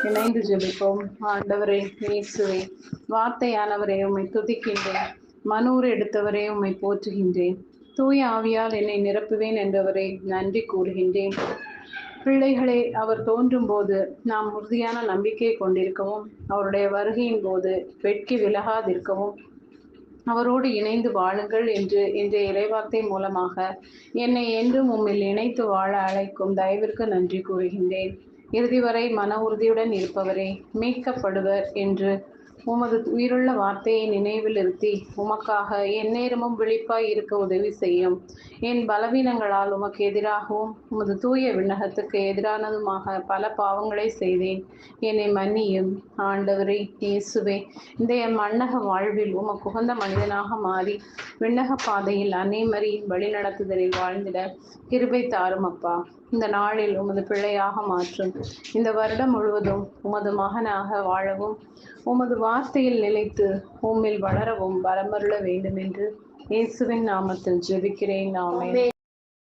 இணைந்து ஜெபிப்போம். ஆண்டவரே இயேசுவே, வார்த்தையானவரே உம்மை துதிக்கின்றேன். மனூர் எடுத்தவரே உம்மை போற்றுகின்றேன். தூய ஆவியால் என்னை நிரப்புவேன் என்றவரை நன்றி கூறுகின்றேன். பிள்ளைகளே, அவர் தோன்றும் போது நாம் உறுதியான நம்பிக்கை கொண்டிருக்கவும், அவருடைய வருகையின் போது வெட்கி விலகாதிருக்கவும் அவரோடு இணைந்து வாழுங்கள் என்று இன்றைய இறைவார்த்தை மூலமாக என்னை என்றும் உம்மில் இணைத்து வாழ அழைக்கும் தயவிற்கு நன்றி கூறுகின்றேன். இறுதி வரை மன உறுதியுடன் இருப்பவரே மீட்கப்படுவர் என்று உமது உயிருள்ள வார்த்தையை நினைவில் இருத்தி உமக்காக எந்நேரமும் விழிப்பாய் இருக்க உதவி செய்யும். என் பலவீனங்களால் உமக்கு எதிராகவும் உமது தூய விண்ணகத்துக்கு எதிரானதுமாக பல பாவங்களை செய்தேன். என்னை மன்னியும். ஆண்டவரே இயேசுவே, இந்த என் மண்ணக வாழ்வில் உமக்கு உகந்த மனிதனாக மாறி விண்ணக பாதையில் அன்னை மரியின் வழிநடத்துதலில் வாழ்ந்திட கிருபை தாரும் அப்பா. இந்த நாளில் உமது பிள்ளையாக மாற்றும். இந்த வருடம் முழுவதும் உமது மகனாக வாழவும் உமது வார்த்தையில் நிலைத்து உம்மில் வளரவும் வரமருள வேண்டும் என்று இயேசுவின் நாமத்தில் ஜெபிக்கிறேன். ஆமென்.